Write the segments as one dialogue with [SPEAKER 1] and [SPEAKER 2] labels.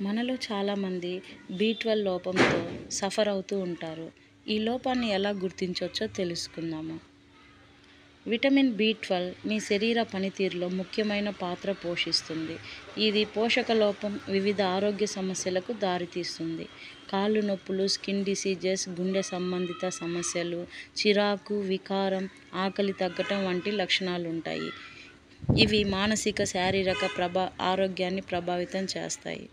[SPEAKER 1] మనలో చాలామంది B12 లోపంతో సఫర్ అవుతూ ఉంటారు. ఈ లోపాన్ని ఎలా గుర్తించవచ్చో తెలుసుకుందాము. విటమిన్ B12 మీ శరీర పనితీరులో ముఖ్యమైన పాత్ర పోషిస్తుంది. ఇది పోషక లోపం వివిధ ఆరోగ్య సమస్యలకు దారితీస్తుంది. కాళ్ళు నొప్పులు, స్కిన్ డిసీజెస్, గుండె సంబంధిత సమస్యలు, చిరాకు, వికారం, ఆకలి తగ్గటం వంటి లక్షణాలుంటాయి. ఇవి మానసిక, శారీరక ఆరోగ్యాన్ని ప్రభావితం చేస్తాయి.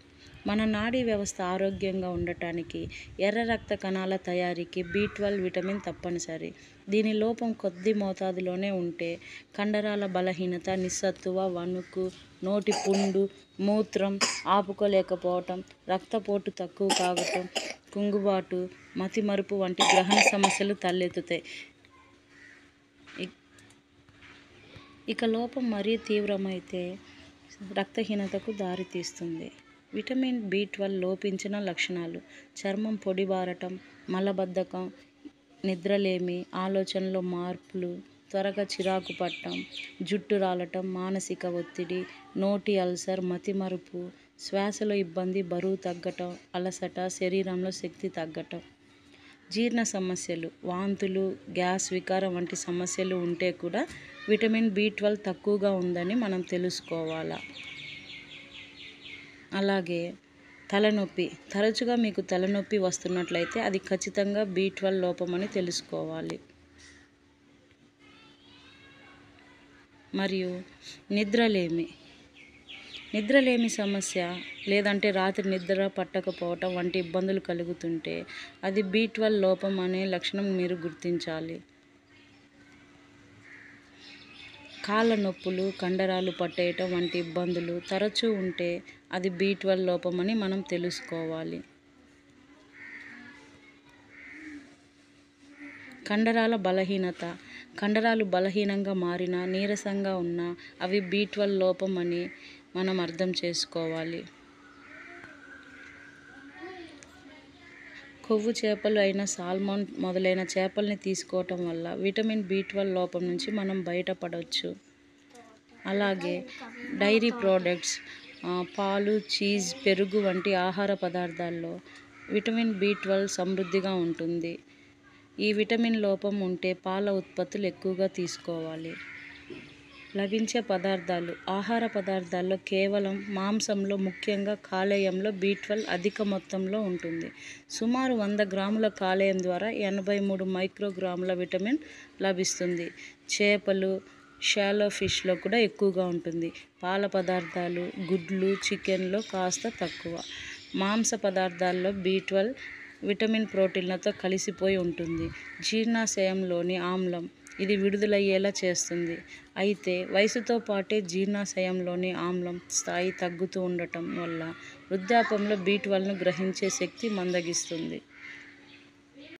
[SPEAKER 1] మన నాడీ వ్యవస్థ ఆరోగ్యంగా ఉండటానికి, ఎర్ర రక్త కణాల తయారీకి B12 విటమిన్ తప్పనిసరి. దీని లోపం కొద్ది మోతాదులోనే ఉంటే కండరాల బలహీనత, నిస్సత్తువ, వణుకు, నోటి పుండు, మూత్రం ఆపుకోలేకపోవటం, రక్తపోటు తక్కువ కావటం, కుంగుబాటు, మతిమరుపు వంటి గ్రహణ సమస్యలు తలెత్తుతాయి. ఇక లోపం మరీ తీవ్రమైతే రక్తహీనతకు దారితీస్తుంది. విటమిన్ B12 లోపించిన లక్షణాలు: చర్మం పొడిబారటం, మలబద్ధకం, నిద్రలేమి, ఆలోచనలో మార్పులు, త్వరగా చిరాకు పట్టడం, జుట్టు రాలటం, మానసిక ఒత్తిడి, నోటి అల్సర్, మతిమరుపు, శ్వాసలో ఇబ్బంది, బరువు తగ్గటం, అలసట, శరీరంలో శక్తి తగ్గటం. జీర్ణ సమస్యలు, వాంతులు, గ్యాస్, వికారం వంటి సమస్యలు ఉంటే కూడా విటమిన్ B12 తక్కువగా ఉందని మనం తెలుసుకోవాలా. అలాగే తలనొప్పి, తరచుగా మీకు తలనొప్పి వస్తున్నట్లయితే అది ఖచ్చితంగా B12 లోపమని తెలుసుకోవాలి. మరియు నిద్రలేమి సమస్య లేదంటే రాత్రి నిద్ర పట్టకపోవటం వంటి ఇబ్బందులు కలుగుతుంటే అది B12 లోపం అనే లక్షణం మీరు గుర్తించాలి. కాళ్ళ నొప్పులు, కండరాలు పట్టేయటం వంటి ఇబ్బందులు తరచూ ఉంటే అది B12 లోపమని మనం తెలుసుకోవాలి. కండరాల బలహీనత, కండరాలు బలహీనంగా మారినా, నీరసంగా ఉన్నా అవి B12 లోపం అని మనం అర్థం చేసుకోవాలి. కొవ్వు చేపలు అయిన సాల్మన్ మొదలైన చేపల్ని తీసుకోవటం వల్ల విటమిన్ B12 లోపం నుంచి మనం బయటపడవచ్చు. అలాగే డైరీ ప్రోడక్ట్స్, పాలు, చీజ్, పెరుగు వంటి ఆహార పదార్థాల్లో విటమిన్ B12 సమృద్ధిగా ఉంటుంది. ఈ విటమిన్ లోపం ఉంటే పాల ఉత్పత్తులు ఎక్కువగా తీసుకోవాలి. లభించే పదార్థాలు: ఆహార పదార్థాల్లో కేవలం మాంసంలో, ముఖ్యంగా కాలేయంలో B12 అధిక మొత్తంలో ఉంటుంది. సుమారు 100 గ్రాముల కాలేయం ద్వారా 83 మైక్రోగ్రాముల విటమిన్ లభిస్తుంది. చేపలు, షాలో ఫిష్లో కూడా ఎక్కువగా ఉంటుంది. పాల పదార్థాలు, గుడ్లు, చికెన్లో కాస్త తక్కువ. మాంస పదార్థాల్లో B12 విటమిన్ ప్రోటీన్లతో కలిసిపోయి ఉంటుంది. జీర్ణాశయంలోని ఆమ్లం ఇది విడుదలయ్యేలా చేస్తుంది. అయితే వయసుతో పాటే జీర్ణాశయంలోని ఆమ్లం స్థాయి తగ్గుతూ ఉండటం వల్ల వృద్ధాప్యంలో B12ను గ్రహించే శక్తి మందగిస్తుంది.